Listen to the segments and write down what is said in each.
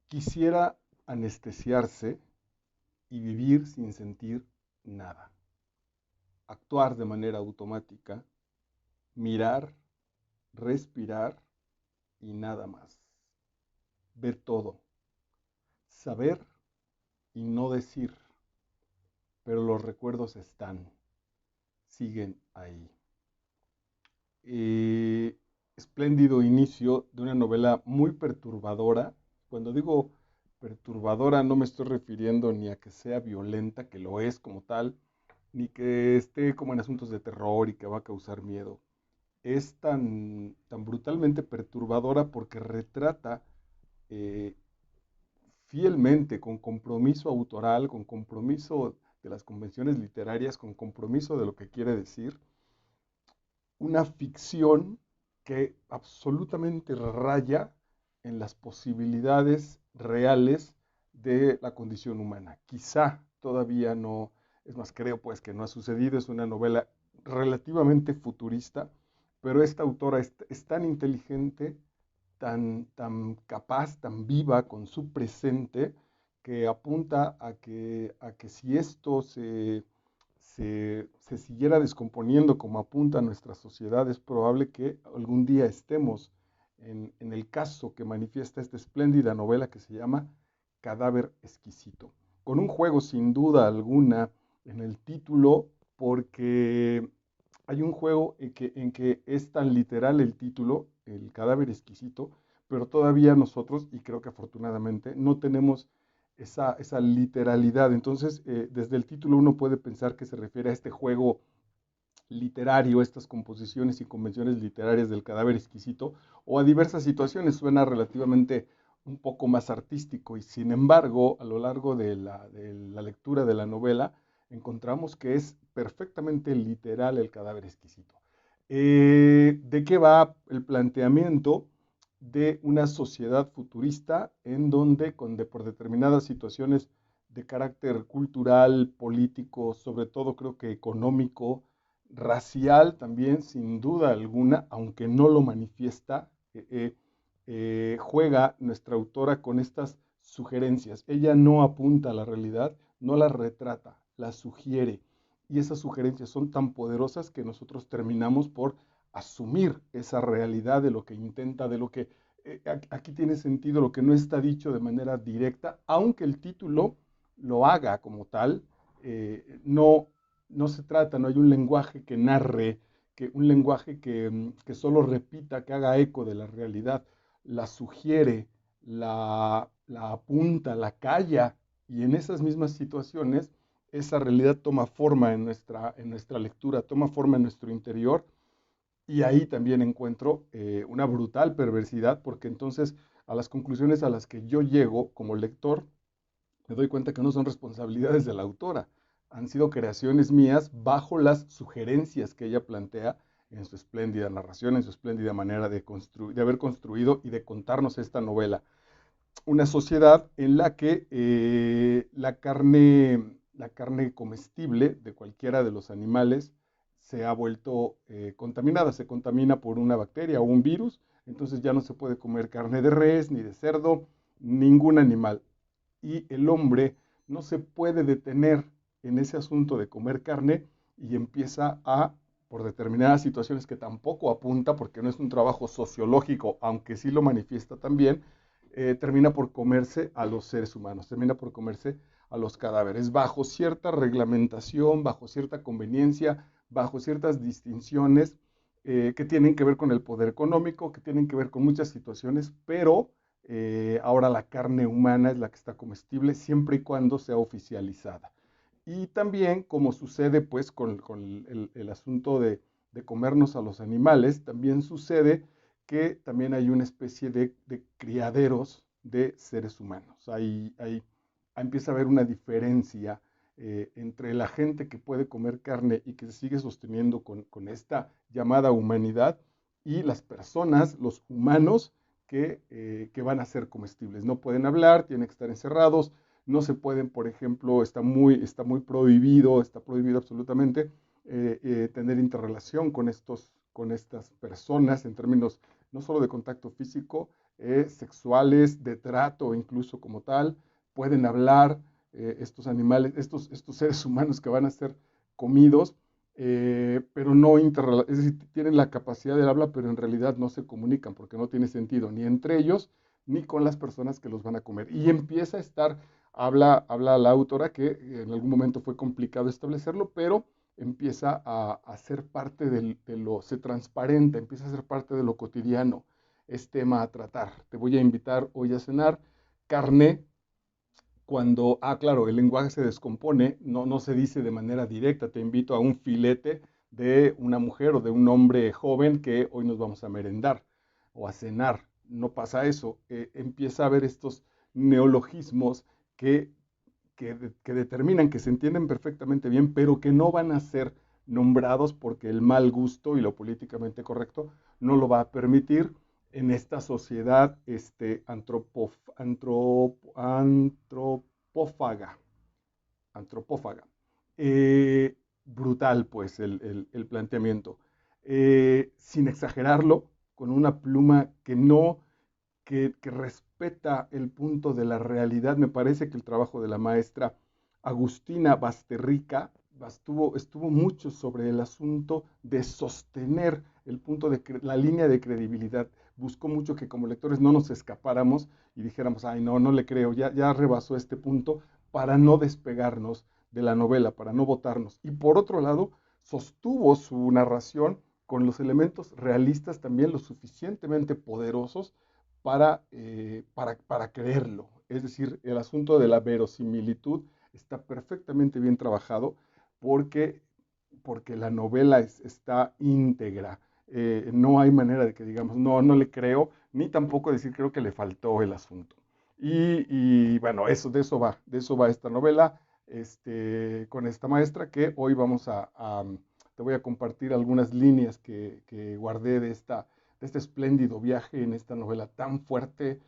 Quisiera anestesiarse y vivir sin sentir nada. Actuar de manera automática, mirar, respirar y nada más. Ver todo, saber y no decir, pero los recuerdos están, siguen ahí. Espléndido inicio de una novela muy perturbadora. Cuando digo perturbadora no me estoy refiriendo ni a que sea violenta, que lo es como tal, ni que esté como en asuntos de terror y que va a causar miedo. Es tan brutalmente perturbadora porque retrata eh, fielmente, con compromiso autoral, con compromiso de las convenciones literarias, con compromiso de lo que quiere decir, una ficción que absolutamente raya en las posibilidades reales de la condición humana. Quizá todavía no, es más, creo pues que no ha sucedido, es una novela relativamente futurista, pero esta autora es tan inteligente, tan capaz, tan viva con su presente, que apunta a que si esto se siguiera descomponiendo como apunta nuestra sociedad, es probable que algún día estemos en el caso que manifiesta esta espléndida novela que se llama Cadáver Exquisito, con un juego sin duda alguna en el título, porque hay un juego en que es tan literal el título, El Cadáver Exquisito, pero todavía nosotros, y creo que afortunadamente, no tenemos esa literalidad. Entonces, desde el título uno puede pensar que se refiere a este juego literario, estas composiciones y convenciones literarias del cadáver exquisito, o a diversas situaciones. Suena relativamente un poco más artístico y sin embargo, a lo largo de la lectura de la novela, encontramos que es perfectamente literal el cadáver exquisito. ¿De qué va el planteamiento? De una sociedad futurista en donde por determinadas situaciones de carácter cultural, político, sobre todo creo que económico, racial también, sin duda alguna, aunque no lo manifiesta, juega nuestra autora con estas sugerencias. Ella no apunta a la realidad, no la retrata, la sugiere. Y esas sugerencias son tan poderosas que nosotros terminamos por asumir esa realidad de lo que intenta, de lo que aquí tiene sentido, lo que no está dicho de manera directa, aunque el título lo haga como tal, no, no se trata, no hay un lenguaje que narre, un lenguaje que solo repita, que haga eco de la realidad, la sugiere, la apunta, la calla, y en esas mismas situaciones esa realidad toma forma en nuestra lectura, toma forma en nuestro interior, y ahí también encuentro una brutal perversidad, porque entonces a las conclusiones a las que yo llego como lector, me doy cuenta que no son responsabilidades de la autora, han sido creaciones mías bajo las sugerencias que ella plantea en su espléndida narración, en su espléndida manera de haber construido y de contarnos esta novela. Una sociedad en la que la carne comestible de cualquiera de los animales se ha vuelto contaminada, se contamina por una bacteria o un virus, entonces ya no se puede comer carne de res ni de cerdo, ningún animal. Y el hombre no se puede detener en ese asunto de comer carne y empieza por determinadas situaciones que tampoco apunta, porque no es un trabajo sociológico, aunque sí lo manifiesta también, termina por comerse a los seres humanos, termina por comerse a los cadáveres, bajo cierta reglamentación, bajo cierta conveniencia, bajo ciertas distinciones que tienen que ver con el poder económico, que tienen que ver con muchas situaciones, pero ahora la carne humana es la que está comestible siempre y cuando sea oficializada. Y también, como sucede pues con el asunto de comernos a los animales, también sucede que también hay una especie de criaderos de seres humanos. Ahí empieza a haber una diferencia entre la gente que puede comer carne y que se sigue sosteniendo con esta llamada humanidad y las personas, los humanos, que van a ser comestibles. No pueden hablar, tienen que estar encerrados, no se pueden, por ejemplo, está muy prohibido, está prohibido absolutamente tener interrelación con estas personas en términos no solo de contacto físico, sexuales, de trato incluso como tal, pueden hablar estos animales, estos seres humanos que van a ser comidos, pero no es decir, tienen la capacidad del habla, pero en realidad no se comunican porque no tiene sentido ni entre ellos ni con las personas que los van a comer. Y empieza a estar, habla la autora que en algún momento fue complicado establecerlo, pero empieza a ser parte se transparenta, empieza a ser parte de lo cotidiano, es tema a tratar. Te voy a invitar hoy a cenar carne cuando, claro, el lenguaje se descompone, no se dice de manera directa, te invito a un filete de una mujer o de un hombre joven que hoy nos vamos a merendar o a cenar. No pasa eso. Empieza a haber estos neologismos que, que determinan, que se entienden perfectamente bien, pero que no van a ser nombrados porque el mal gusto y lo políticamente correcto no lo va a permitir en esta sociedad antropófaga. Antropófaga. Brutal, pues, el planteamiento. Sin exagerarlo, con una pluma que no, que respeta el punto de la realidad. Me parece que el trabajo de la maestra Agustina Basterrica estuvo mucho sobre el asunto de sostener el punto de la línea de credibilidad. Buscó mucho que como lectores no nos escapáramos y dijéramos, ay, no le creo, ya rebasó este punto, para no despegarnos de la novela, para no botarnos. Y por otro lado, sostuvo su narración con los elementos realistas también lo suficientemente poderosos para creerlo. Es decir, el asunto de la verosimilitud está perfectamente bien trabajado porque, porque la novela está íntegra. No hay manera de que digamos, no le creo, ni tampoco decir creo que le faltó el asunto. Y bueno, de eso va esta novela, con esta maestra que hoy te voy a compartir algunas líneas que guardé de este espléndido viaje en esta novela tan fuerte,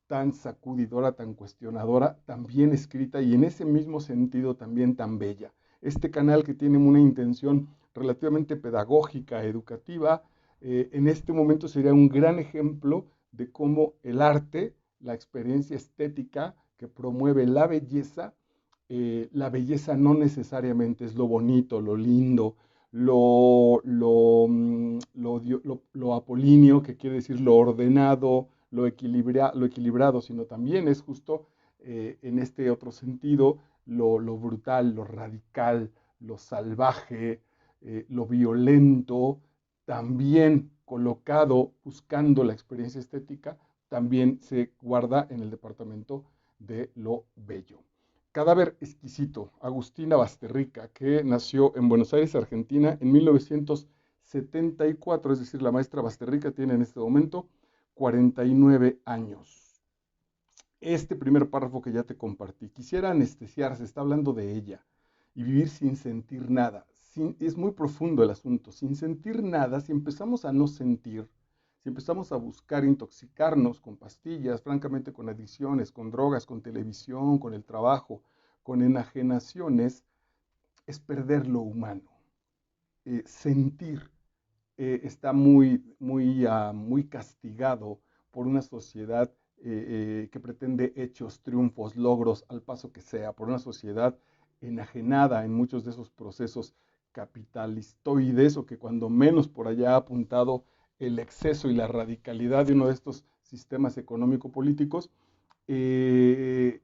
tan sacudidora, tan cuestionadora, tan bien escrita y en ese mismo sentido también tan bella. Este canal que tiene una intención relativamente pedagógica, educativa, en este momento sería un gran ejemplo de cómo el arte, la experiencia estética que promueve la belleza no necesariamente es lo bonito, lo lindo, lo apolíneo, que quiere decir lo ordenado, lo equilibrado, sino también es justo en este otro sentido lo brutal, lo radical, lo salvaje, lo violento, también colocado buscando la experiencia estética, también se guarda en el departamento de lo bello. Cadáver exquisito, Agustina Basterrica, que nació en Buenos Aires, Argentina, en 1974, es decir, la maestra Basterrica tiene en este momento 49 años. Este primer párrafo que ya te compartí, quisiera anestesiarse, está hablando de ella, y vivir sin sentir nada. Es muy profundo el asunto, sin sentir nada, si empezamos a no sentir, si empezamos a buscar intoxicarnos con pastillas, francamente con adicciones, con drogas, con televisión, con el trabajo, con enajenaciones, es perder lo humano. Sentir está muy castigado por una sociedad que pretende hechos, triunfos, logros, al paso que sea, por una sociedad enajenada en muchos de esos procesos capitalistoides o que cuando menos por allá ha apuntado el exceso y la radicalidad de uno de estos sistemas económico-políticos que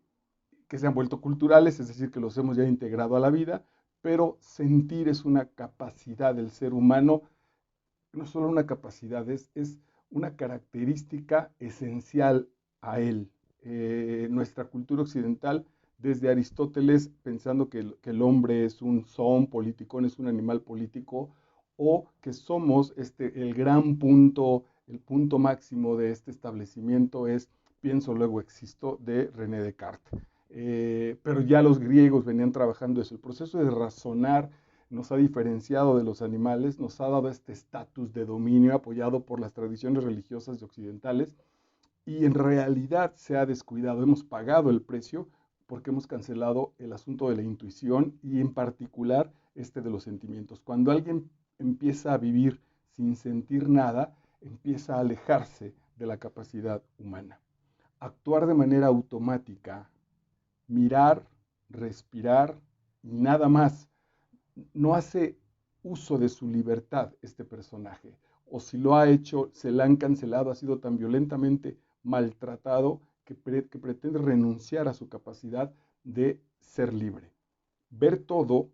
se han vuelto culturales, es decir, que los hemos ya integrado a la vida, pero sentir es una capacidad del ser humano, no solo una capacidad, es una característica esencial a él. Nuestra cultura occidental, desde Aristóteles, pensando que el hombre es un zoon politicón, es un animal político, o que somos el gran punto, el punto máximo de este establecimiento es pienso, luego existo, de René Descartes. Pero ya los griegos venían trabajando eso. El proceso de razonar nos ha diferenciado de los animales, nos ha dado este estatus de dominio apoyado por las tradiciones religiosas y occidentales y en realidad se ha descuidado, hemos pagado el precio porque hemos cancelado el asunto de la intuición y en particular este de los sentimientos. Cuando alguien empieza a vivir sin sentir nada, empieza a alejarse de la capacidad humana. Actuar de manera automática, mirar, respirar y nada más. No hace uso de su libertad este personaje. O si lo ha hecho, se la han cancelado, ha sido tan violentamente maltratado que pretende renunciar a su capacidad de ser libre. Ver todo,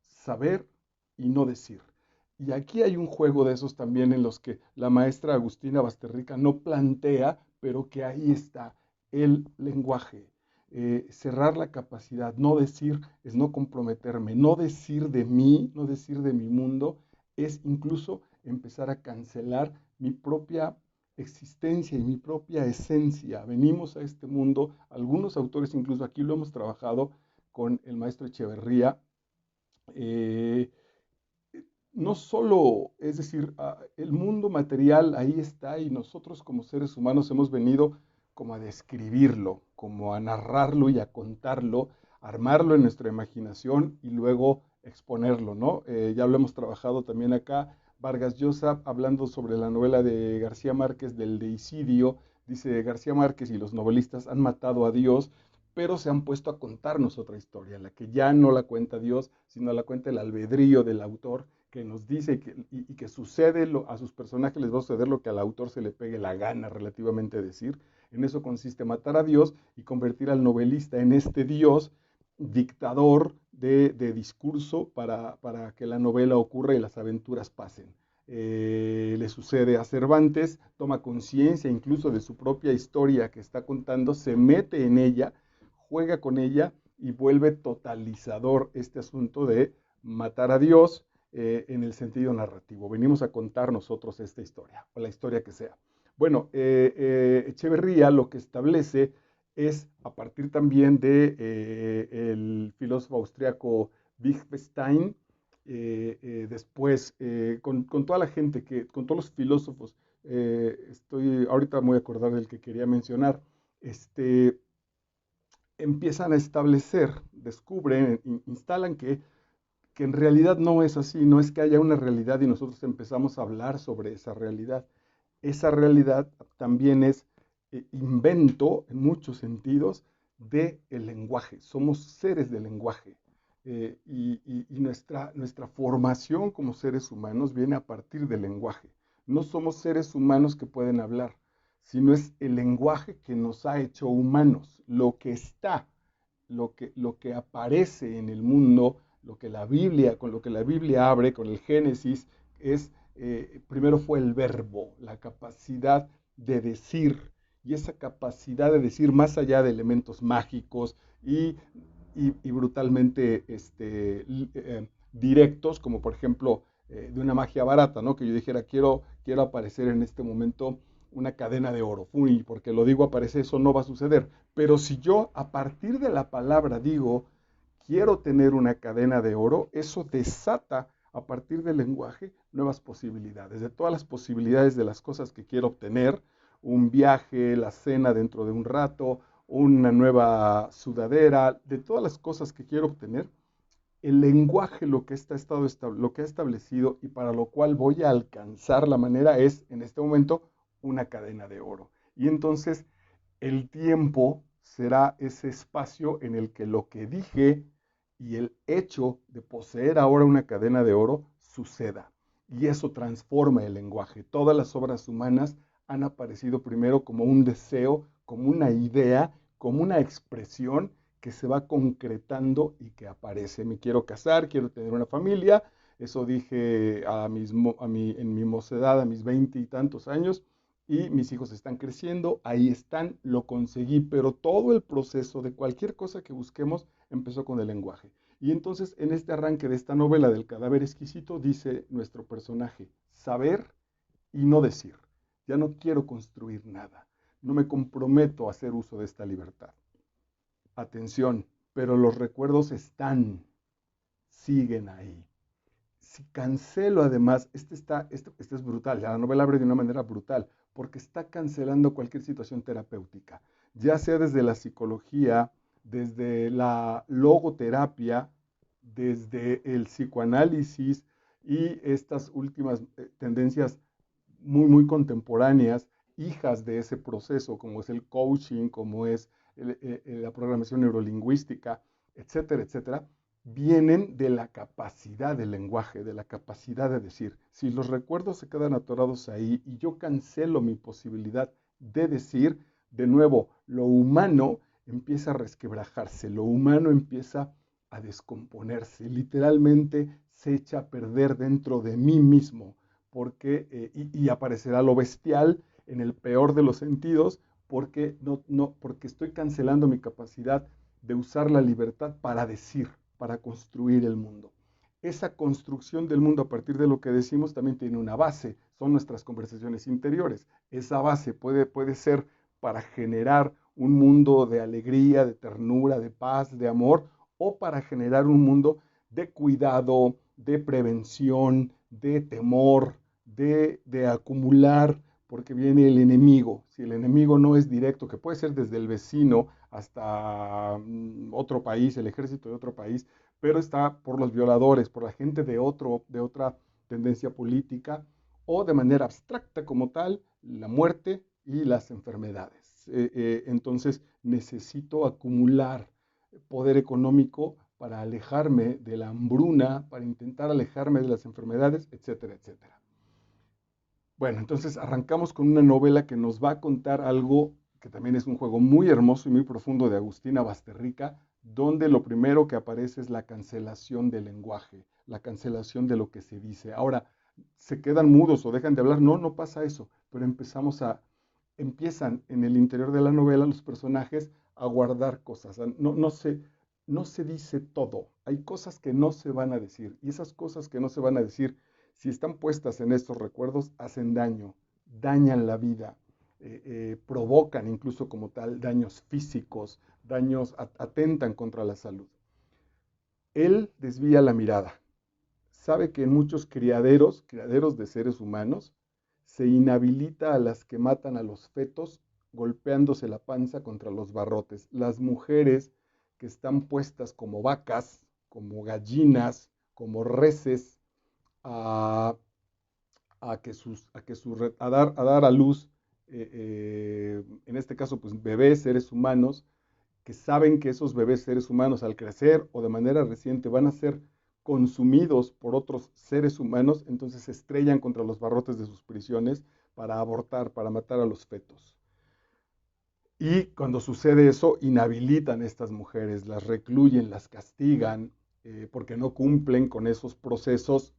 saber y no decir. Y aquí hay un juego de esos también en los que la maestra Agustina Basterrica no plantea, pero que ahí está el lenguaje. Cerrar la capacidad, no decir es no comprometerme, no decir de mí, no decir de mi mundo, es incluso empezar a cancelar mi propia existencia y mi propia esencia. Venimos a este mundo, algunos autores incluso aquí lo hemos trabajado con el maestro Echeverría, eh, no solo, es decir, el mundo material ahí está y nosotros como seres humanos hemos venido como a describirlo, como a narrarlo y a contarlo, armarlo en nuestra imaginación y luego exponerlo, ¿no? Ya lo hemos trabajado también acá. Vargas Llosa, hablando sobre la novela de García Márquez del deicidio, dice García Márquez y los novelistas han matado a Dios, pero se han puesto a contarnos otra historia, la que ya no la cuenta Dios, sino la cuenta el albedrío del autor, que nos dice que sucede, a sus personajes les va a suceder lo que al autor se le pegue la gana relativamente decir. En eso consiste matar a Dios y convertir al novelista en este Dios dictador de discurso para que la novela ocurra y las aventuras pasen. Le sucede a Cervantes, toma conciencia incluso de su propia historia que está contando, se mete en ella, juega con ella y vuelve totalizador este asunto de matar a Dios en el sentido narrativo. Venimos a contar nosotros esta historia, o la historia que sea. Bueno, Echeverría lo que establece es, a partir también de el filósofo austriaco Wittgenstein, después con toda la gente, con todos los filósofos, ahorita me voy a acordar del que quería mencionar, empiezan a establecer, descubren, instalan que en realidad no es así, no es que haya una realidad y nosotros empezamos a hablar sobre esa realidad. Esa realidad también es invento, en muchos sentidos, del lenguaje. Somos seres del lenguaje. Y nuestra formación como seres humanos viene a partir del lenguaje. No somos seres humanos que pueden hablar, sino es el lenguaje que nos ha hecho humanos. Lo que está, lo que aparece en el mundo, con lo que la Biblia abre, con el Génesis, es, primero fue el verbo, la capacidad de decir, y esa capacidad de decir más allá de elementos mágicos y brutalmente directos, como por ejemplo de una magia barata, ¿no? Que yo dijera, quiero aparecer en este momento una cadena de oro, uy, porque lo digo aparece, eso no va a suceder. Pero si yo a partir de la palabra digo, quiero tener una cadena de oro, eso desata a partir del lenguaje nuevas posibilidades, de todas las posibilidades de las cosas que quiero obtener, un viaje, la cena dentro de un rato, una nueva sudadera, de todas las cosas que quiero obtener, el lenguaje lo que ha establecido y para lo cual voy a alcanzar la manera es, en este momento, una cadena de oro. Y entonces el tiempo será ese espacio en el que lo que dije y el hecho de poseer ahora una cadena de oro suceda. Y eso transforma el lenguaje. Todas las obras humanas han aparecido primero como un deseo, como una idea, como una expresión que se va concretando y que aparece. Me quiero casar, quiero tener una familia. Eso dije en mi mocedad, a mis 20 y tantos años, y mis hijos están creciendo, ahí están, lo conseguí, pero todo el proceso de cualquier cosa que busquemos empezó con el lenguaje. Y entonces en este arranque de esta novela del cadáver exquisito dice nuestro personaje, saber y no decir. Ya no quiero construir nada, no me comprometo a hacer uso de esta libertad. Atención, pero los recuerdos siguen ahí. Si cancelo además, este es brutal, la novela abre de una manera brutal, porque está cancelando cualquier situación terapéutica, ya sea desde la psicología, desde la logoterapia, desde el psicoanálisis y estas últimas tendencias muy contemporáneas, hijas de ese proceso, como es el coaching, como es la programación neurolingüística, etcétera, etcétera, vienen de la capacidad del lenguaje, de la capacidad de decir. Si los recuerdos se quedan atorados ahí y yo cancelo mi posibilidad de decir, de nuevo, lo humano empieza a resquebrajarse, lo humano empieza a descomponerse, literalmente se echa a perder dentro de mí mismo, porque, y aparecerá lo bestial en el peor de los sentidos, porque, porque estoy cancelando mi capacidad de usar la libertad para decir, para construir el mundo. Esa construcción del mundo a partir de lo que decimos también tiene una base, son nuestras conversaciones interiores. Esa base puede ser para generar un mundo de alegría, de ternura, de paz, de amor, o para generar un mundo de cuidado, de prevención, de temor, de acumular, porque viene el enemigo. Si el enemigo no es directo, que puede ser desde el vecino hasta otro país, el ejército de otro país, pero está por los violadores, por la gente de otra tendencia política, o de manera abstracta como tal, la muerte y las enfermedades. Entonces necesito acumular poder económico para alejarme de la hambruna, para intentar alejarme de las enfermedades, etcétera, etcétera. Bueno, entonces arrancamos con una novela que nos va a contar algo que también es un juego muy hermoso y muy profundo de Agustina Basterrica, donde lo primero que aparece es la cancelación del lenguaje, la cancelación de lo que se dice. Ahora, ¿se quedan mudos o dejan de hablar? No, no pasa eso, pero empiezan en el interior de la novela los personajes a guardar cosas. No se dice todo. Hay cosas que no se van a decir. Y esas cosas que no se van a decir, si están puestas en estos recuerdos, hacen daño, dañan la vida, provocan incluso como tal daños físicos, atentan contra la salud. Él desvía la mirada. Sabe que en muchos criaderos de seres humanos, se inhabilita a las que matan a los fetos golpeándose la panza contra los barrotes. Las mujeres que están puestas como vacas, como gallinas, como reses, a, a dar a luz, en este caso, pues bebés, seres humanos, que saben que esos bebés seres humanos al crecer o de manera reciente van a ser consumidos por otros seres humanos, entonces se estrellan contra los barrotes de sus prisiones para abortar, para matar a los fetos. Y cuando sucede eso, inhabilitan a estas mujeres, las recluyen, las castigan, porque no cumplen con esos procesos,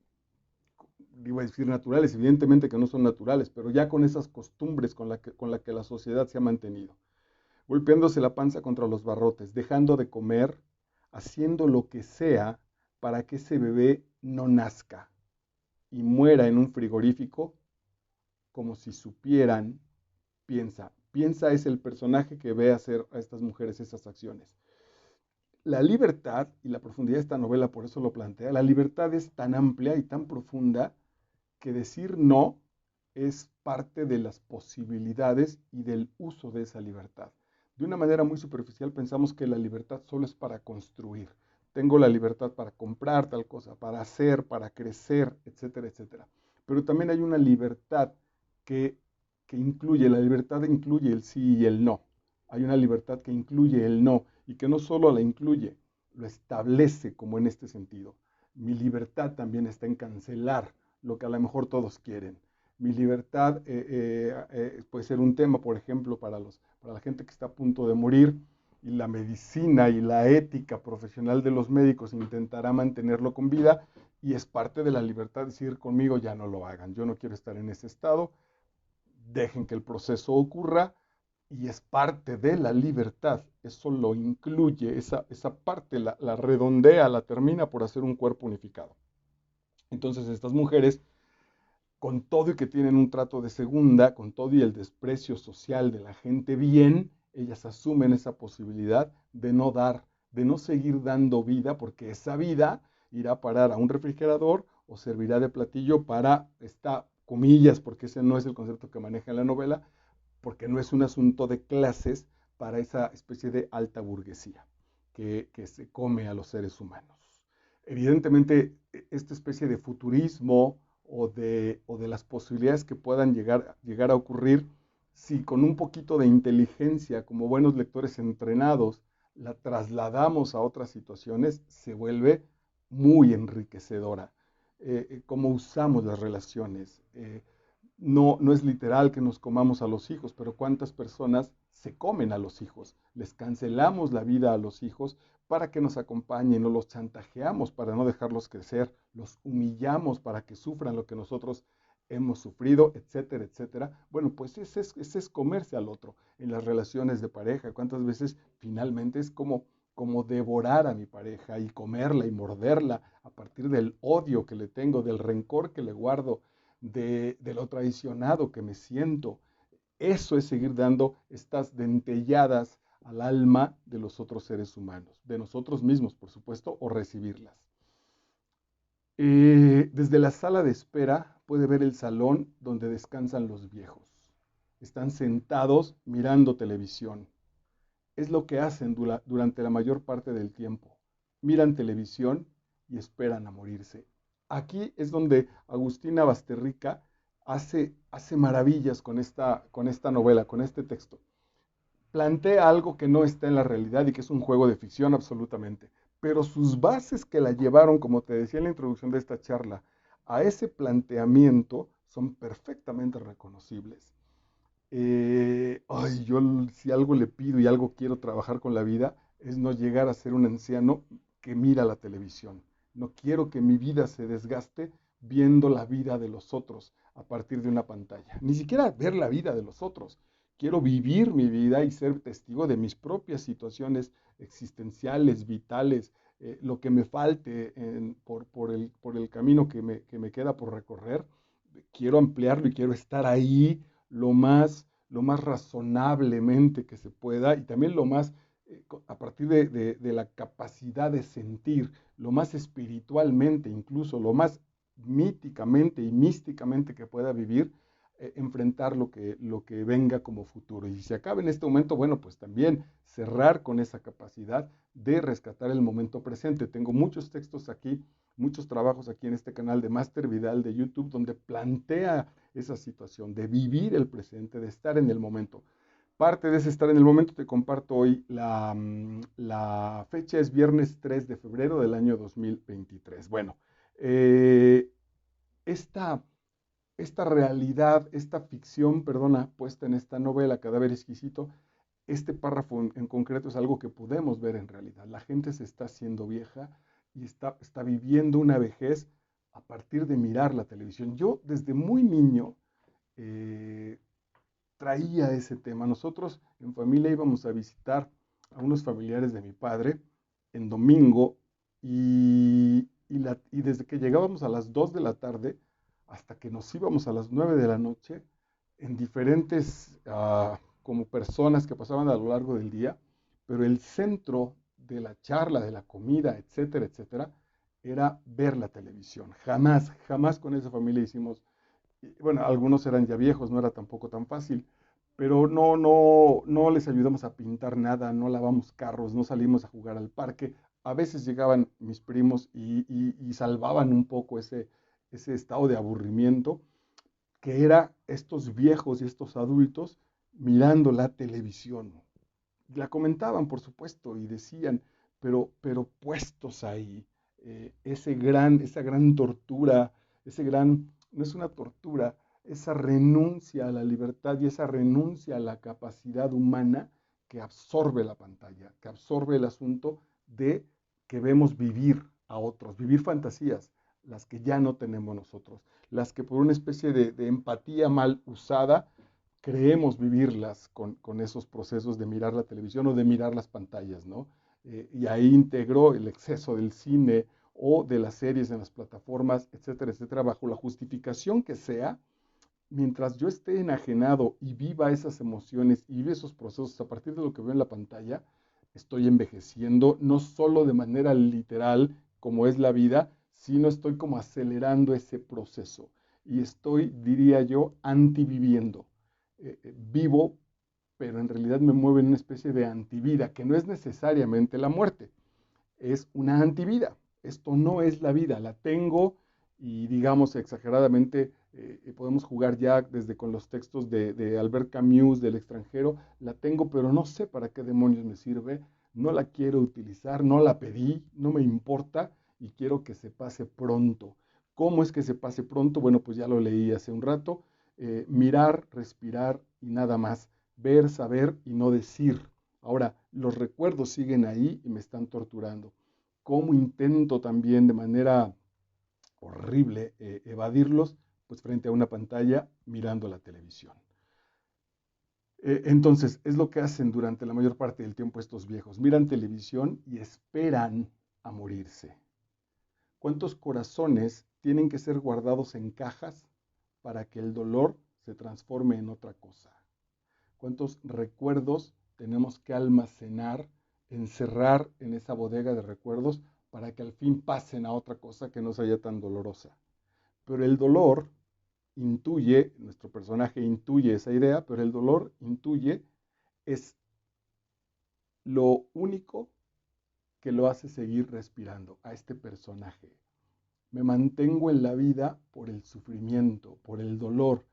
iba a decir naturales, evidentemente que no son naturales, pero ya con esas costumbres con la que la sociedad se ha mantenido, golpeándose la panza contra los barrotes, dejando de comer, haciendo lo que sea para que ese bebé no nazca y muera en un frigorífico, como si supieran. Piensa es el personaje que ve hacer a estas mujeres esas acciones. La libertad, y la profundidad de esta novela por eso lo plantea, la libertad es tan amplia y tan profunda que decir no es parte de las posibilidades y del uso de esa libertad. De una manera muy superficial pensamos que la libertad solo es para construir. Tengo la libertad para comprar tal cosa, para hacer, para crecer, etcétera, etcétera. Pero también hay una libertad que, la libertad incluye el sí y el no. Hay una libertad que incluye el no y que no solo la incluye, lo establece como en este sentido. Mi libertad también está en cancelar lo que a lo mejor todos quieren. Mi libertad puede ser un tema, por ejemplo, para la gente que está a punto de morir, y la medicina y la ética profesional de los médicos intentará mantenerlo con vida, y es parte de la libertad decir conmigo ya no lo hagan, yo no quiero estar en ese estado, dejen que el proceso ocurra, y es parte de la libertad. Eso lo incluye, esa parte la redondea, la termina por hacer un cuerpo unificado. Entonces estas mujeres, con todo y que tienen un trato de segunda, con todo y el desprecio social de la gente bien, ellas asumen esa posibilidad de no dar, de no seguir dando vida, porque esa vida irá a parar a un refrigerador o servirá de platillo para, comillas, porque ese no es el concepto que maneja en la novela, porque no es un asunto de clases para esa especie de alta burguesía que se come a los seres humanos. Evidentemente, esta especie de futurismo o de las posibilidades que puedan llegar a ocurrir si con un poquito de inteligencia, como buenos lectores entrenados, la trasladamos a otras situaciones, se vuelve muy enriquecedora. Cómo usamos las relaciones. No es literal que nos comamos a los hijos, pero cuántas personas se comen a los hijos. Les cancelamos la vida a los hijos para que nos acompañen o los chantajeamos para no dejarlos crecer, los humillamos para que sufran lo que nosotros hemos sufrido, etcétera, etcétera. Bueno, pues ese es comerse al otro en las relaciones de pareja. ¿Cuántas veces finalmente es como devorar a mi pareja y comerla y morderla a partir del odio que le tengo, del rencor que le guardo, de lo traicionado que me siento? Eso es seguir dando estas dentelladas al alma de los otros seres humanos, de nosotros mismos, por supuesto, o recibirlas. Desde la sala de espera puede ver el salón donde descansan los viejos. Están sentados mirando televisión. Es lo que hacen durante la mayor parte del tiempo. Miran televisión y esperan a morirse. Aquí es donde Agustina Basterrica hace maravillas con esta novela, con este texto. Plantea algo que no está en la realidad y que es un juego de ficción absolutamente, pero sus bases que la llevaron, como te decía en la introducción de esta charla, a ese planteamiento son perfectamente reconocibles. Yo si algo le pido y algo quiero trabajar con la vida es no llegar a ser un anciano que mira la televisión. No quiero que mi vida se desgaste viendo la vida de los otros a partir de una pantalla. Ni siquiera ver la vida de los otros. Quiero vivir mi vida y ser testigo de mis propias situaciones existenciales, vitales, lo que me falte por el camino que me queda por recorrer. Quiero ampliarlo y quiero estar ahí lo más razonablemente que se pueda y también lo más, a partir de la capacidad de sentir, lo más espiritualmente, incluso lo más míticamente y místicamente que pueda vivir, enfrentar lo que venga como futuro. Y si se acaba en este momento, bueno, pues también cerrar con esa capacidad de rescatar el momento presente. Tengo muchos textos aquí, muchos trabajos aquí en este canal de Máster Vidal de YouTube, donde plantea esa situación de vivir el presente, de estar en el momento. Parte de ese estar en el momento te comparto hoy. La fecha es viernes 3 de febrero del año 2023. Bueno, eh, esta, esta realidad, esta ficción, perdona, puesta en esta novela, Cadáver Exquisito, este párrafo en concreto es algo que podemos ver en realidad. La gente se está haciendo vieja y está viviendo una vejez a partir de mirar la televisión. Yo desde muy niño eh, traía ese tema. Nosotros en familia íbamos a visitar a unos familiares de mi padre en domingo y desde que llegábamos a las 2 de la tarde hasta que nos íbamos a las 9 de la noche, en diferentes como personas que pasaban a lo largo del día, pero el centro de la charla, de la comida, etcétera, etcétera, era ver la televisión. Jamás, jamás con esa familia hicimos, bueno, algunos eran ya viejos, no era tampoco tan fácil, pero no les ayudamos a pintar nada, no lavamos carros, no salimos a jugar al parque. A veces llegaban mis primos y salvaban un poco ese estado de aburrimiento, que era estos viejos y estos adultos mirando la televisión. La comentaban, por supuesto, y decían, pero puestos ahí, esa gran tortura, no es una tortura, esa renuncia a la libertad y esa renuncia a la capacidad humana que absorbe la pantalla, que absorbe el asunto de que vemos vivir a otros, vivir fantasías, las que ya no tenemos nosotros, las que por una especie de empatía mal usada creemos vivirlas con esos procesos de mirar la televisión o de mirar las pantallas, ¿no? Y ahí integró el exceso del cine o de las series en las plataformas, etcétera, etcétera, bajo la justificación que sea, mientras yo esté enajenado y viva esas emociones y viva esos procesos a partir de lo que veo en la pantalla, estoy envejeciendo, no solo de manera literal, como es la vida, sino estoy como acelerando ese proceso y estoy, diría yo, antiviviendo. Vivo, pero en realidad me mueve en una especie de antivida, que no es necesariamente la muerte, es una antivida. Esto no es la vida, la tengo y digamos exageradamente, podemos jugar ya desde con los textos de Albert Camus, del extranjero, la tengo, pero no sé para qué demonios me sirve, no la quiero utilizar, no la pedí, no me importa y quiero que se pase pronto. ¿Cómo es que se pase pronto? Bueno, pues ya lo leí hace un rato. Mirar, respirar y nada más. Ver, saber y no decir. Ahora, los recuerdos siguen ahí y me están torturando. ¿Cómo intento también de manera horrible evadirlos? Pues frente a una pantalla mirando la televisión. Entonces, es lo que hacen durante la mayor parte del tiempo estos viejos. Miran televisión y esperan a morirse. ¿Cuántos corazones tienen que ser guardados en cajas para que el dolor se transforme en otra cosa? ¿Cuántos recuerdos tenemos que almacenar, encerrar en esa bodega de recuerdos para que al fin pasen a otra cosa que no sea tan dolorosa? Pero el dolor intuye, nuestro personaje intuye esa idea, pero el dolor intuye es lo único que lo hace seguir respirando a este personaje. Me mantengo en la vida por el sufrimiento, por el dolor.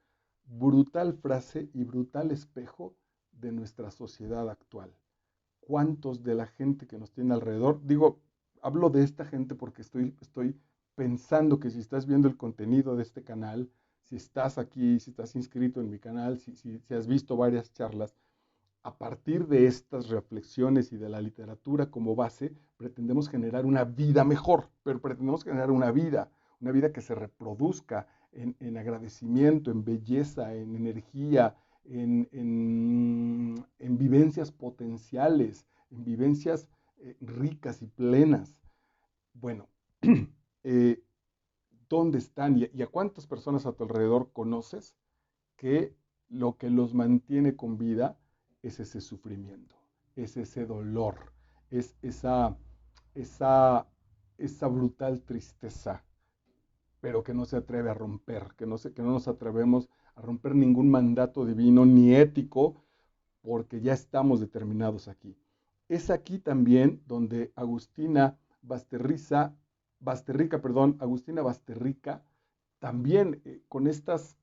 Brutal frase y brutal espejo de nuestra sociedad actual. ¿Cuántos de la gente que nos tiene alrededor? Digo, hablo de esta gente porque estoy pensando que si estás viendo el contenido de este canal, si estás aquí, si estás inscrito en mi canal, si has visto varias charlas, a partir de estas reflexiones y de la literatura como base, pretendemos generar una vida mejor, pero pretendemos generar una vida que se reproduzca en agradecimiento, en belleza, en energía, en vivencias potenciales, en vivencias ricas y plenas. Bueno, eh, ¿dónde están y a cuántas personas a tu alrededor conoces que lo que los mantiene con vida es ese sufrimiento, es ese dolor, es esa, esa brutal tristeza, pero que no se atreve a romper, que no nos atrevemos a romper ningún mandato divino ni ético, porque ya estamos determinados aquí. Es aquí también donde Agustina Basterrica, también con estas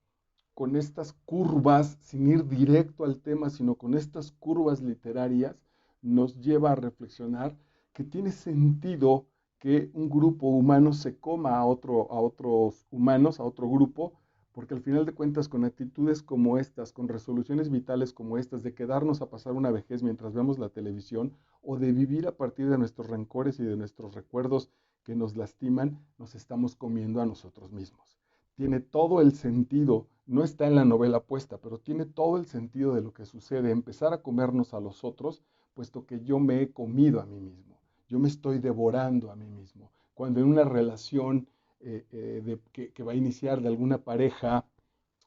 curvas, sin ir directo al tema, sino con estas curvas literarias, nos lleva a reflexionar que tiene sentido que un grupo humano se coma a otros humanos, a otro grupo, porque al final de cuentas con actitudes como estas, con resoluciones vitales como estas, de quedarnos a pasar una vejez mientras vemos la televisión, o de vivir a partir de nuestros rencores y de nuestros recuerdos que nos lastiman, nos estamos comiendo a nosotros mismos. Tiene todo el sentido, no está en la novela puesta, pero tiene todo el sentido de lo que sucede, empezar a comernos a los otros, puesto que yo me he comido a mí mismo, yo me estoy devorando a mí mismo. Cuando en una relación que va a iniciar de alguna pareja,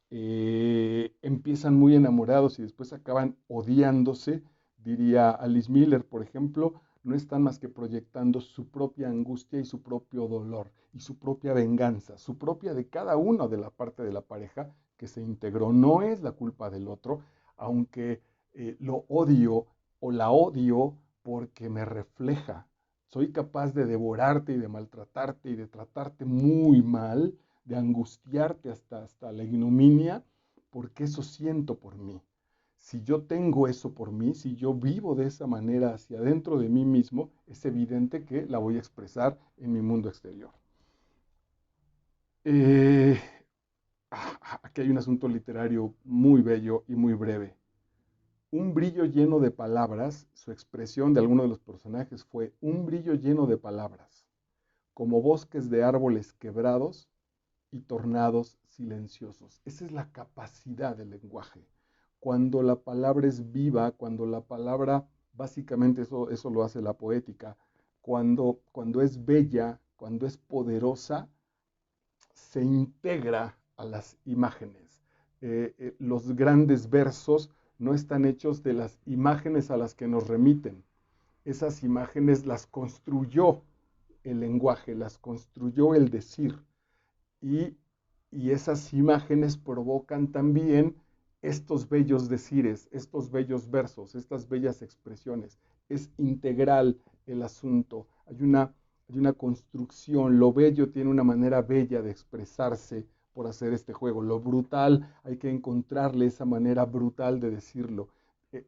empiezan muy enamorados y después acaban odiándose, diría Alice Miller, por ejemplo, no están más que proyectando su propia angustia y su propio dolor y su propia venganza, su propia de cada uno de la parte de la pareja que se integró. No es la culpa del otro, aunque lo odio o la odio porque me refleja. Soy capaz de devorarte y de maltratarte y de tratarte muy mal, de angustiarte hasta la ignominia, porque eso siento por mí. Si yo tengo eso por mí, si yo vivo de esa manera hacia adentro de mí mismo, es evidente que la voy a expresar en mi mundo exterior. Eh, Aquí hay un asunto literario muy bello y muy breve. Un brillo lleno de palabras, su expresión de alguno de los personajes fue un brillo lleno de palabras, como bosques de árboles quebrados y tornados silenciosos. Esa es la capacidad del lenguaje. Cuando la palabra es viva, cuando la palabra, básicamente eso lo hace la poética, cuando es bella, cuando es poderosa, se integra a las imágenes. Los grandes versos no están hechos de las imágenes a las que nos remiten. Esas imágenes las construyó el lenguaje, las construyó el decir. Y, y esas imágenes provocan también estos bellos decires, estos bellos versos, estas bellas expresiones. Es integral el asunto. hay una construcción, lo bello tiene una manera bella de expresarse por hacer este juego, lo brutal hay que encontrarle esa manera brutal de decirlo.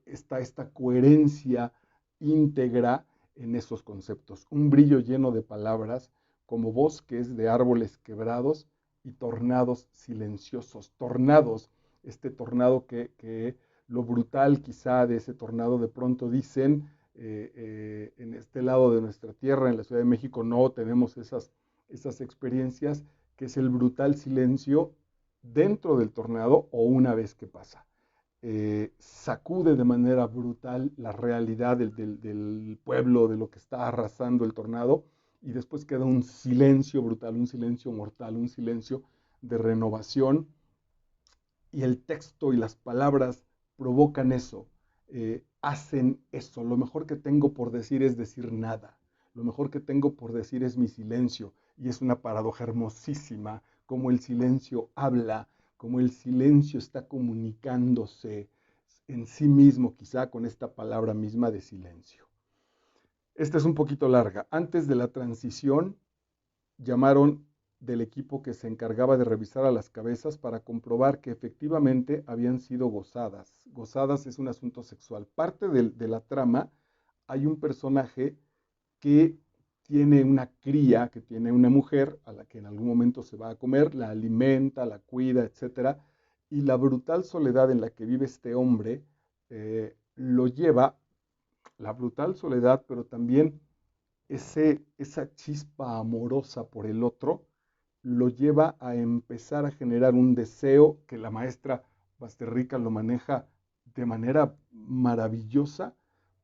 Está esta coherencia íntegra en esos conceptos, un brillo lleno de palabras como bosques de árboles quebrados y tornados silenciosos, tornados, este tornado que lo brutal quizá de ese tornado de pronto dicen, en este lado de nuestra tierra, en la Ciudad de México, no tenemos esas experiencias, que es el brutal silencio dentro del tornado o una vez que pasa. Sacude de manera brutal la realidad del pueblo, de lo que está arrasando el tornado, y después queda un silencio brutal, un silencio mortal, un silencio de renovación, y el texto y las palabras provocan eso, hacen eso. Lo mejor que tengo por decir es decir nada. Lo mejor que tengo por decir es mi silencio. Y es una paradoja hermosísima, como el silencio habla, como el silencio está comunicándose en sí mismo, quizá con esta palabra misma de silencio. Esta es un poquito larga. Antes de la transición, llamaron del equipo que se encargaba de revisar a las cabezas para comprobar que efectivamente habían sido gozadas. Gozadas es un asunto sexual. Parte de la trama, hay un personaje que tiene una cría, que tiene una mujer a la que en algún momento se va a comer, la alimenta, la cuida, etcétera, y la brutal soledad en la que vive este hombre lo lleva, la brutal soledad, pero también esa chispa amorosa por el otro, lo lleva a empezar a generar un deseo que la maestra Basterrica lo maneja de manera maravillosa,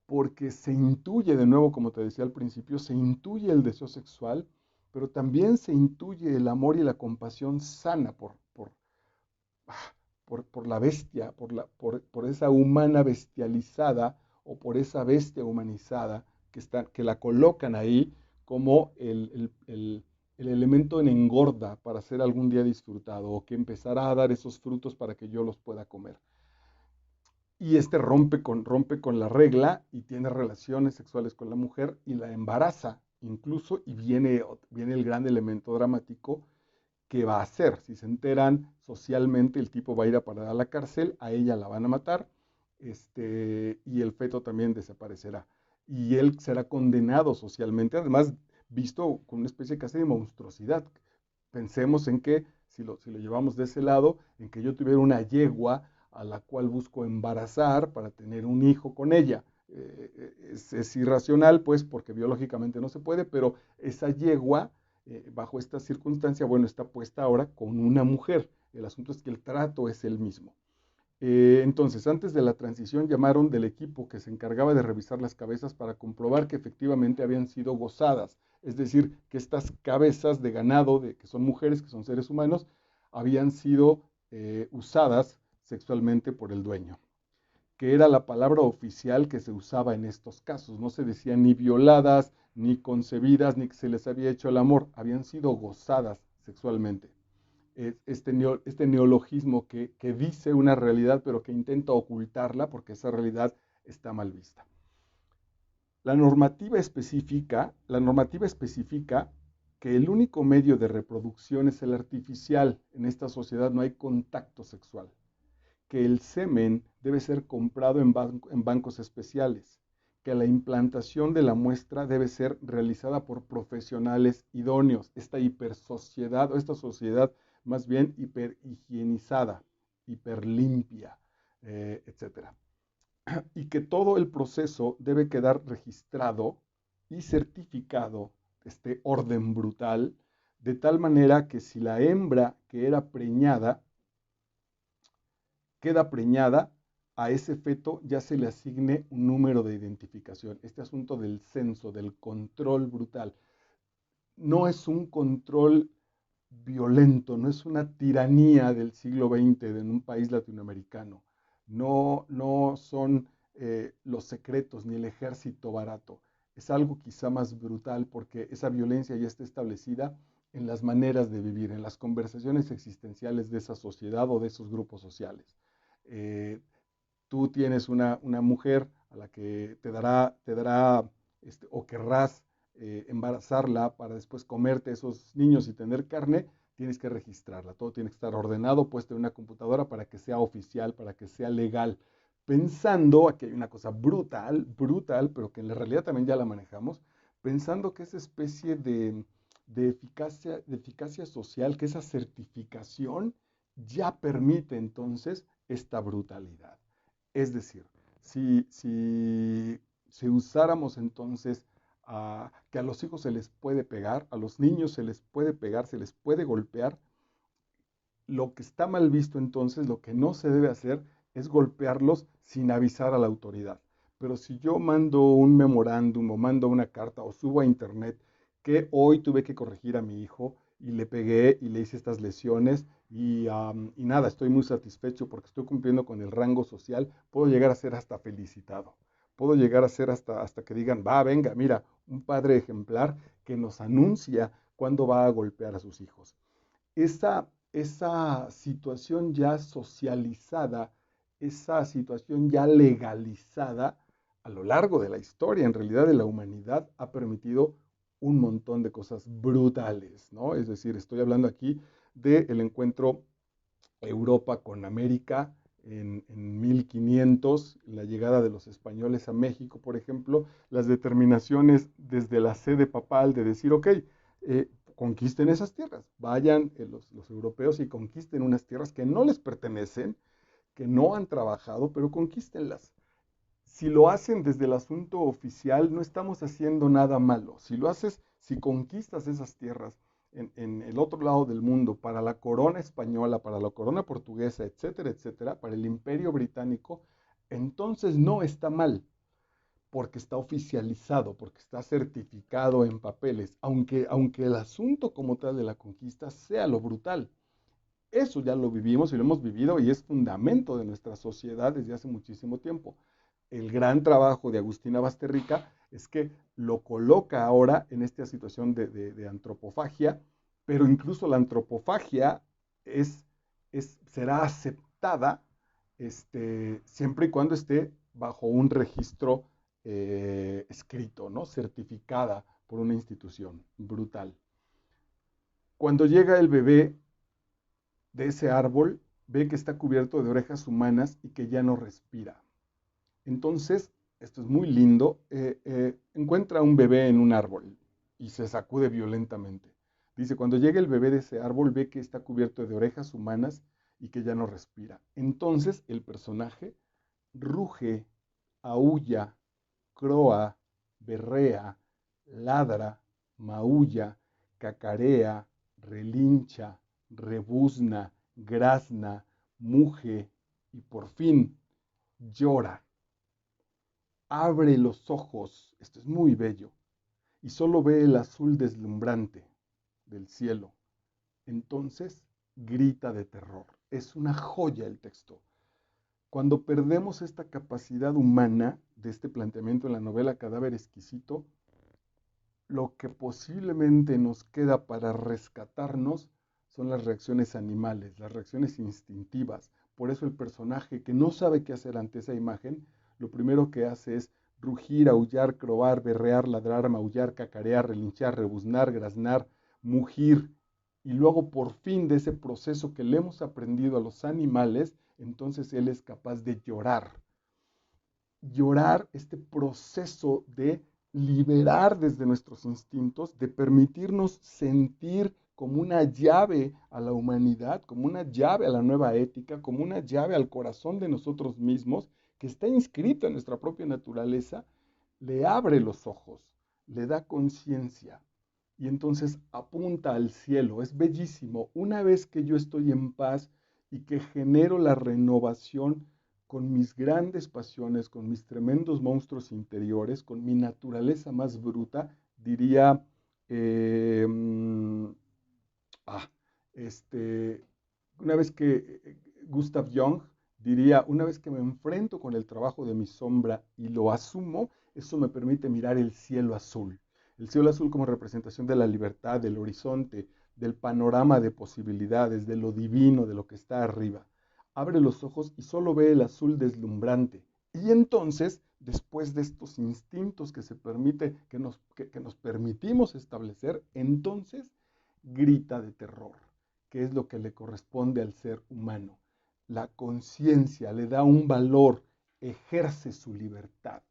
porque se intuye, de nuevo, como te decía al principio, se intuye el deseo sexual, pero también se intuye el amor y la compasión sana por la bestia, por esa humana bestializada o por esa bestia humanizada que la colocan ahí como el elemento en engorda para ser algún día disfrutado o que empezará a dar esos frutos para que yo los pueda comer. Y este rompe con la regla y tiene relaciones sexuales con la mujer y la embaraza incluso, y viene el gran elemento dramático. ¿Qué va a hacer? Si se enteran socialmente, el tipo va a ir a parar a la cárcel, a ella la van a matar, y el feto también desaparecerá. Y él será condenado socialmente, además visto con una especie casi de monstruosidad. Pensemos en que, si lo llevamos de ese lado, en que yo tuviera una yegua a la cual busco embarazar para tener un hijo con ella. Es irracional, pues, porque biológicamente no se puede, pero esa yegua bajo esta circunstancia, bueno, está puesta ahora con una mujer. El asunto es que el trato es el mismo. Entonces, antes de la transición, llamaron del equipo que se encargaba de revisar las cabezas para comprobar que efectivamente habían sido gozadas. Es decir, que estas cabezas de ganado, que son mujeres, que son seres humanos, habían sido usadas sexualmente por el dueño, que era la palabra oficial que se usaba en estos casos. No se decía ni violadas, ni concebidas, ni que se les había hecho el amor, habían sido gozadas sexualmente. Este neologismo que dice una realidad, pero que intenta ocultarla porque esa realidad está mal vista. La normativa especifica que el único medio de reproducción es el artificial. En esta sociedad no hay contacto sexual, que el semen debe ser comprado en bancos especiales, que la implantación de la muestra debe ser realizada por profesionales idóneos. Esta hipersociedad, o esta sociedad más bien hiperhigienizada, hiperlimpia, etc. Y que todo el proceso debe quedar registrado y certificado, este orden brutal, de tal manera que si la hembra que era preñada queda preñada, a ese feto ya se le asigne un número de identificación. Este asunto del censo, del control brutal, no es un control violento, no es una tiranía del siglo XX en un país latinoamericano. No son los secretos ni el ejército barato. Es algo quizá más brutal porque esa violencia ya está establecida en las maneras de vivir, en las conversaciones existenciales de esa sociedad o de esos grupos sociales. Eh, Tú tienes una mujer a la que te dará o querrás embarazarla, para después comerte esos niños y tener carne, tienes que registrarla. Todo tiene que estar ordenado, puesto en una computadora para que sea oficial, para que sea legal. Pensando, aquí hay una cosa brutal, brutal, pero que en la realidad también ya la manejamos, pensando que esa especie de eficacia social, que esa certificación ya permite entonces esta brutalidad. Es decir, si usáramos entonces que a los hijos se les puede pegar, a los niños se les puede pegar, se les puede golpear, lo que está mal visto entonces, lo que no se debe hacer es golpearlos sin avisar a la autoridad. Pero si yo mando un memorándum o mando una carta o subo a internet que hoy tuve que corregir a mi hijo y le pegué y le hice estas lesiones y nada, estoy muy satisfecho porque estoy cumpliendo con el rango social, puedo llegar a ser hasta felicitado. Puedo llegar a ser hasta que digan, va, venga, mira, un padre ejemplar que nos anuncia cuándo va a golpear a sus hijos. Esa situación ya socializada, esa situación ya legalizada a lo largo de la historia, en realidad de la humanidad, ha permitido un montón de cosas brutales, ¿no? Es decir, estoy hablando aquí del encuentro Europa con América en 1500, la llegada de los españoles a México, por ejemplo, las determinaciones desde la sede papal de decir, ok, conquisten esas tierras, vayan los europeos y conquisten unas tierras que no les pertenecen, que no han trabajado, pero conquístenlas. Si lo hacen desde el asunto oficial, no estamos haciendo nada malo. Si lo haces, si conquistas esas tierras en el otro lado del mundo para la corona española, para la corona portuguesa, etcétera, etcétera, para el imperio británico, entonces no está mal, porque está oficializado, porque está certificado en papeles, aunque el asunto como tal de la conquista sea lo brutal. Eso ya lo vivimos y lo hemos vivido y es fundamento de nuestra sociedad desde hace muchísimo tiempo. El gran trabajo de Agustina Basterrica es que lo coloca ahora en esta situación de antropofagia, pero incluso la antropofagia será aceptada siempre y cuando esté bajo un registro escrito, ¿no? Certificada por una institución brutal. Cuando llega el bebé de ese árbol, ve que está cubierto de orejas humanas y que ya no respira. Entonces, esto es muy lindo, encuentra un bebé en un árbol y se sacude violentamente. Dice, cuando llega el bebé de ese árbol, ve que está cubierto de orejas humanas y que ya no respira. Entonces, el personaje ruge, aúlla, croa, berrea, ladra, maulla, cacarea, relincha, rebuzna, grazna, muge y por fin llora. Abre los ojos, esto es muy bello, y solo ve el azul deslumbrante del cielo. Entonces grita de terror. Es una joya el texto. Cuando perdemos esta capacidad humana de este planteamiento en la novela Cadáver Exquisito, lo que posiblemente nos queda para rescatarnos son las reacciones animales, las reacciones instintivas. Por eso el personaje que no sabe qué hacer ante esa imagen, lo primero que hace es rugir, aullar, croar, berrear, ladrar, maullar, cacarear, relinchar, rebuznar, graznar, mugir. Y luego por fin de ese proceso que le hemos aprendido a los animales, entonces él es capaz de llorar. Llorar, este proceso de liberar desde nuestros instintos, de permitirnos sentir como una llave a la humanidad, como una llave a la nueva ética, como una llave al corazón de nosotros mismos, que está inscrita en nuestra propia naturaleza, le abre los ojos, le da conciencia y entonces apunta al cielo. Es bellísimo. Una vez que yo estoy en paz y que genero la renovación con mis grandes pasiones, con mis tremendos monstruos interiores, con mi naturaleza más bruta, diría, eh, ah, este, una vez que Gustav Jung diría, una vez que me enfrento con el trabajo de mi sombra y lo asumo, eso me permite mirar el cielo azul. El cielo azul como representación de la libertad, del horizonte, del panorama de posibilidades, de lo divino, de lo que está arriba. Abre los ojos y solo ve el azul deslumbrante. Y entonces después de estos instintos que se permite, que nos permitimos establecer, entonces grita de terror, que es lo que le corresponde al ser humano. La conciencia le da un valor, ejerce su libertad.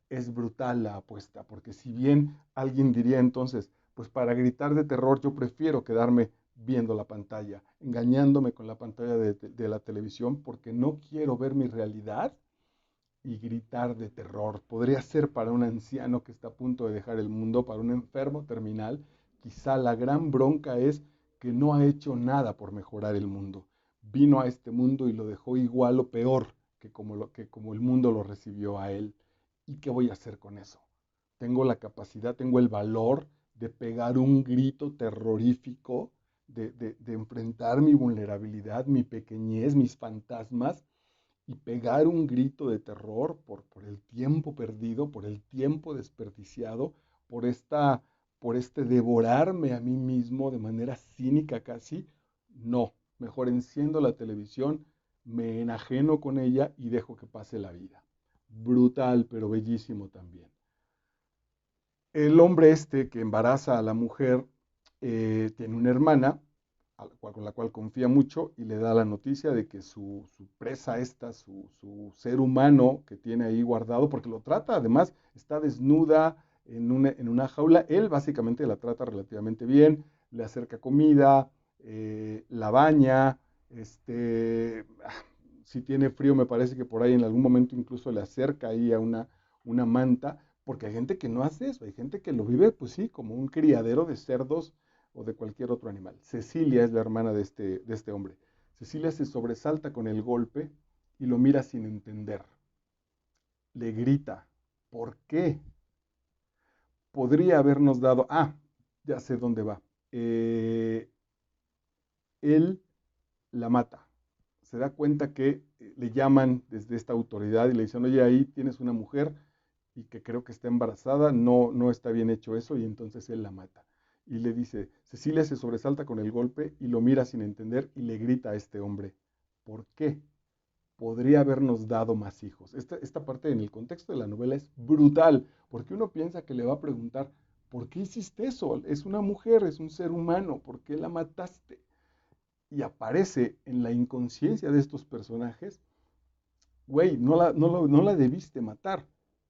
Es brutal la apuesta, porque si bien alguien diría entonces, pues para gritar de terror yo prefiero quedarme viendo la pantalla, engañándome con la pantalla de la televisión, porque no quiero ver mi realidad y gritar de terror. Podría ser para un anciano que está a punto de dejar el mundo, para un enfermo terminal. Quizá la gran bronca es que no ha hecho nada por mejorar el mundo. Vino a este mundo y lo dejó igual o peor que como el mundo lo recibió a él. ¿Y qué voy a hacer con eso? Tengo la capacidad, tengo el valor de pegar un grito terrorífico, de enfrentar mi vulnerabilidad, mi pequeñez, mis fantasmas, y pegar un grito de terror por el tiempo perdido, por el tiempo desperdiciado, por, esta, por este devorarme a mí mismo de manera cínica casi. No, mejor enciendo la televisión, me enajeno con ella y dejo que pase la vida. Brutal, pero bellísimo también. El hombre este que embaraza a la mujer tiene una hermana con la cual confía mucho y le da la noticia de que su presa esta, su ser humano que tiene ahí guardado, porque lo trata, además está desnuda en una jaula, él básicamente la trata relativamente bien, le acerca comida, la baña, si tiene frío me parece que por ahí en algún momento incluso le acerca ahí a una manta, porque hay gente que no hace eso, hay gente que lo vive, pues sí, como un criadero de cerdos o de cualquier otro animal. Cecilia es la hermana de este hombre. Cecilia se sobresalta con el golpe y lo mira sin entender. Le grita, ¿por qué? Podría habernos dado, ya sé dónde va. Él la mata. Se da cuenta que le llaman desde esta autoridad y le dicen, oye, ahí tienes una mujer y que creo que está embarazada, no, no está bien hecho eso, y entonces él la mata. Y le dice, Cecilia se sobresalta con el golpe y lo mira sin entender y le grita a este hombre, ¿por qué? Podría habernos dado más hijos. Esta parte en el contexto de la novela es brutal, porque uno piensa que le va a preguntar, ¿por qué hiciste eso? Es una mujer, es un ser humano, ¿por qué la mataste? Y aparece en la inconsciencia de estos personajes, güey, no la debiste matar,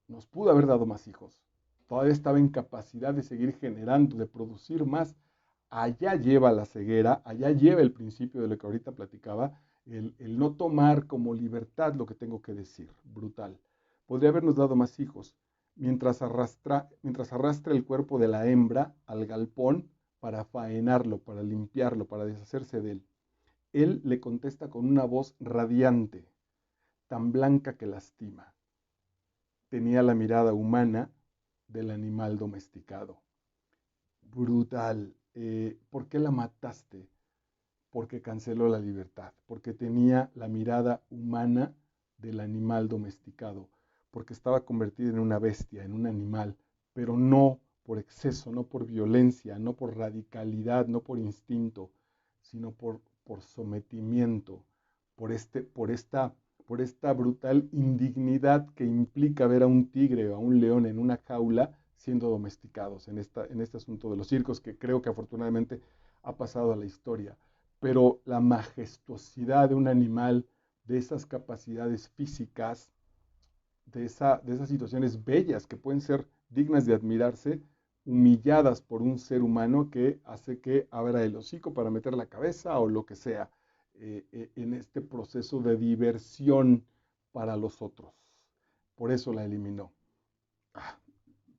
nos pudo haber dado más hijos, todavía estaba en capacidad de seguir generando, de producir más. Allá lleva la ceguera, allá lleva el principio de lo que ahorita platicaba, el no tomar como libertad lo que tengo que decir, brutal. Podría habernos dado más hijos, mientras arrastra el cuerpo de la hembra al galpón para faenarlo, para limpiarlo, para deshacerse de él. Él le contesta con una voz radiante, tan blanca que lastima. Tenía la mirada humana del animal domesticado. Brutal. ¿Por qué la mataste? Porque canceló la libertad, porque tenía la mirada humana del animal domesticado, porque estaba convertida en una bestia, en un animal, pero no por exceso, no por violencia, no por radicalidad, no por instinto, sino por sometimiento, por esta brutal indignidad que implica ver a un tigre o a un león en una jaula siendo domesticados en este asunto de los circos, que creo que afortunadamente ha pasado a la historia. Pero la majestuosidad de un animal, de esas capacidades físicas, de esas situaciones bellas que pueden ser dignas de admirarse, humilladas por un ser humano que hace que abra el hocico para meter la cabeza o lo que sea, en este proceso de diversión para los otros. Por eso la eliminó. Ah,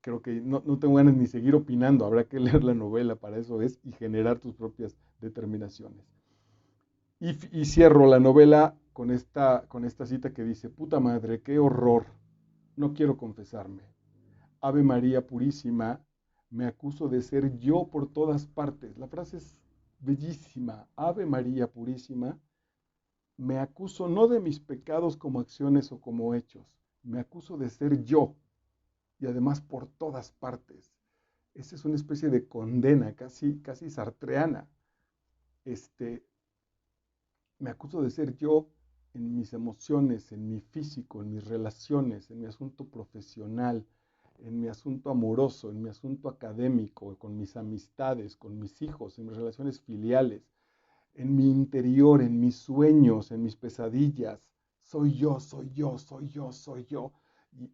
creo que no tengo ganas ni seguir opinando, habrá que leer la novela, para eso es, y generar tus propias determinaciones. Y cierro la novela con esta cita que dice, puta madre, qué horror, no quiero confesarme. Ave María Purísima, me acuso de ser yo por todas partes. La frase es bellísima. Ave María Purísima, me acuso no de mis pecados como acciones o como hechos, me acuso de ser yo y además por todas partes. Esa es una especie de condena casi sartreana. Este, me acuso de ser yo en mis emociones, en mi físico, en mis relaciones, en mi asunto profesional, en mi asunto amoroso, en mi asunto académico, con mis amistades, con mis hijos, en mis relaciones filiales, en mi interior, en mis sueños, en mis pesadillas. Soy yo, soy yo, soy yo, soy yo.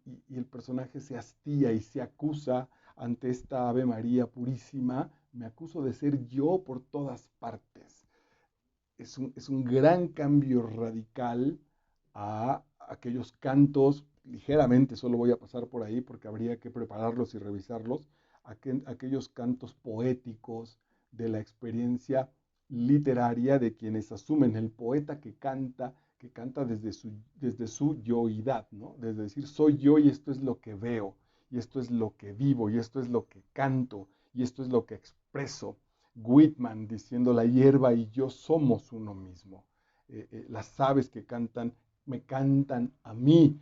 Y el personaje se hastía y se acusa ante esta Ave María purísima. Me acuso de ser yo por todas partes. Es un gran cambio radical a aquellos cantos, ligeramente solo voy a pasar por ahí porque habría que prepararlos y revisarlos, aquellos cantos poéticos de la experiencia literaria de quienes asumen el poeta que canta desde su yoidad, ¿no? Desde decir, soy yo y esto es lo que veo, y esto es lo que vivo, y esto es lo que canto, y esto es lo que expreso. Whitman diciendo, la hierba y yo somos uno mismo. Las aves que cantan, me cantan a mí.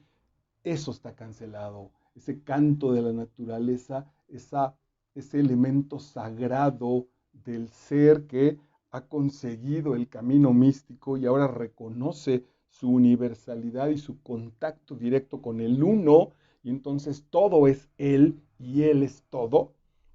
Eso está cancelado. Ese canto de la naturaleza, ese elemento sagrado del ser que ha conseguido el camino místico y ahora reconoce su universalidad y su contacto directo con el uno, y entonces todo es él y él es todo,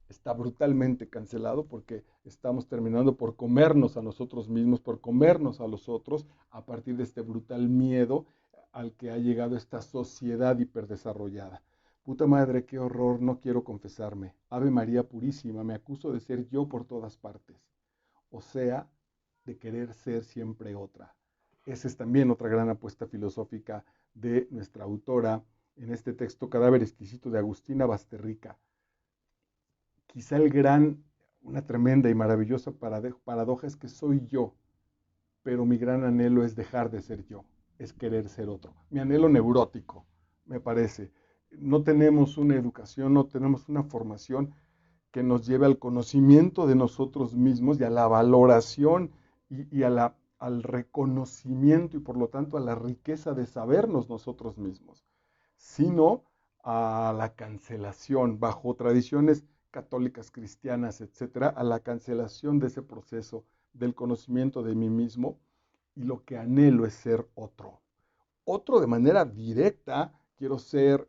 está brutalmente cancelado porque estamos terminando por comernos a nosotros mismos, por comernos a los otros a partir de este brutal miedo al que ha llegado esta sociedad hiperdesarrollada. Puta madre, qué horror, no quiero confesarme. Ave María Purísima, me acuso de ser yo por todas partes. O sea, de querer ser siempre otra. Esa es también otra gran apuesta filosófica de nuestra autora en este texto Cadáver exquisito de Agustina Basterrica. Quizá una tremenda y maravillosa paradoja es que soy yo, pero mi gran anhelo es dejar de ser yo, es querer ser otro. Mi anhelo neurótico, me parece. No tenemos una educación, no tenemos una formación que nos lleve al conocimiento de nosotros mismos y a la valoración al reconocimiento y por lo tanto a la riqueza de sabernos nosotros mismos, sino a la cancelación bajo tradiciones católicas, cristianas, etcétera, a la cancelación de ese proceso del conocimiento de mí mismo, y lo que anhelo es ser otro. Otro de manera directa, quiero ser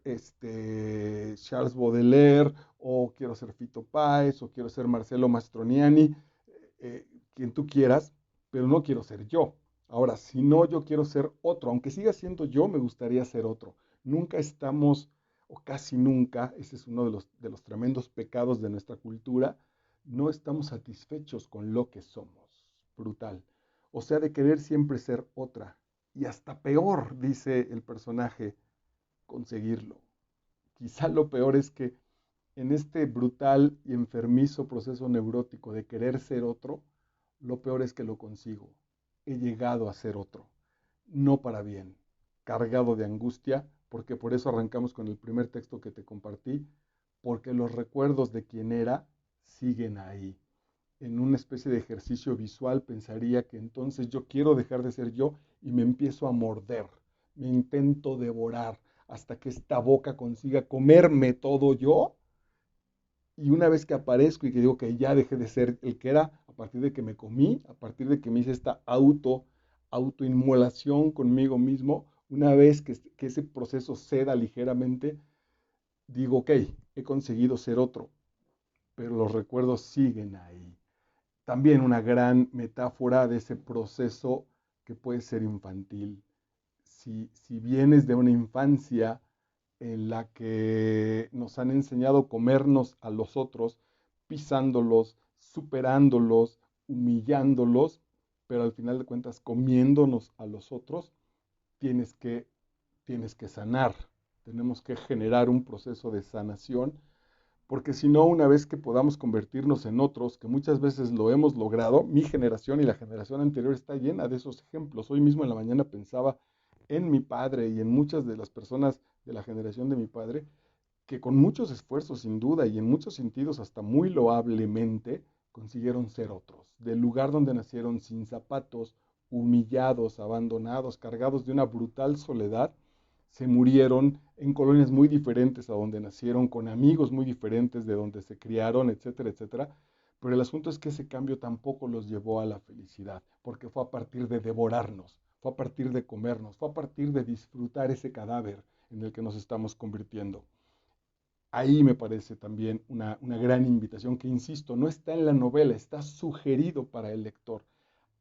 Charles Baudelaire, o quiero ser Fito Páez, o quiero ser Marcello Mastroianni, quien tú quieras, pero no quiero ser yo. Ahora, si no, yo quiero ser otro, aunque siga siendo yo, me gustaría ser otro. Nunca estamos, o casi nunca, ese es uno de los tremendos pecados de nuestra cultura, no estamos satisfechos con lo que somos. Brutal. O sea, de querer siempre ser otra. Y hasta peor, dice el personaje, conseguirlo. Quizá lo peor es que en este brutal y enfermizo proceso neurótico de querer ser otro, lo peor es que lo consigo. He llegado a ser otro, no para bien, cargado de angustia, porque por eso arrancamos con el primer texto que te compartí, porque los recuerdos de quien era siguen ahí. En una especie de ejercicio visual pensaría que entonces yo quiero dejar de ser yo y me empiezo a morder, me intento devorar hasta que esta boca consiga comerme todo yo, y una vez que aparezco y que digo que ya dejé de ser el que era, a partir de que me comí, a partir de que me hice esta autoinmolación conmigo mismo, una vez que ese proceso ceda ligeramente, digo, ok, he conseguido ser otro, pero los recuerdos siguen ahí. También una gran metáfora de ese proceso que puede ser infantil. Si vienes de una infancia en la que nos han enseñado a comernos a los otros, pisándolos, superándolos, humillándolos, pero al final de cuentas comiéndonos a los otros, tienes que, tienes que sanar. Tenemos que generar un proceso de sanación, porque si no, una vez que podamos convertirnos en otros, que muchas veces lo hemos logrado, mi generación y la generación anterior está llena de esos ejemplos. Hoy mismo en la mañana pensaba en mi padre y en muchas de las personas de la generación de mi padre, que con muchos esfuerzos sin duda y en muchos sentidos hasta muy loablemente, consiguieron ser otros, del lugar donde nacieron sin zapatos, humillados, abandonados, cargados de una brutal soledad, se murieron en colonias muy diferentes a donde nacieron, con amigos muy diferentes de donde se criaron, etcétera, etcétera. Pero el asunto es que ese cambio tampoco los llevó a la felicidad, porque fue a partir de devorarnos, fue a partir de comernos, fue a partir de disfrutar ese cadáver en el que nos estamos convirtiendo. Ahí me parece también una gran invitación que, insisto, no está en la novela, está sugerido para el lector.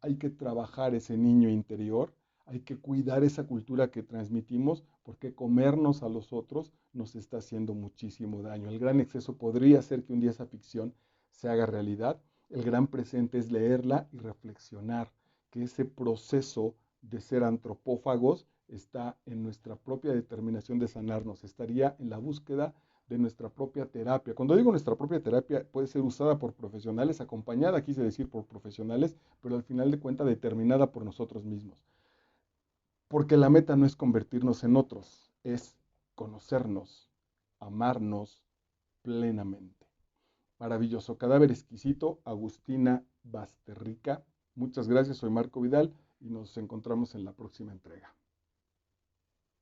Hay que trabajar ese niño interior, hay que cuidar esa cultura que transmitimos, porque comernos a los otros nos está haciendo muchísimo daño. El gran exceso podría ser que un día esa ficción se haga realidad. El gran presente es leerla y reflexionar que ese proceso de ser antropófagos está en nuestra propia determinación de sanarnos, estaría en la búsqueda de nuestra propia terapia. Cuando digo nuestra propia terapia, puede ser usada por profesionales, acompañada, quise decir, por profesionales, pero al final de cuentas determinada por nosotros mismos. Porque la meta no es convertirnos en otros, es conocernos, amarnos plenamente. Maravilloso, cadáver exquisito, Agustina Basterrica. Muchas gracias, soy Marco Vidal y nos encontramos en la próxima entrega.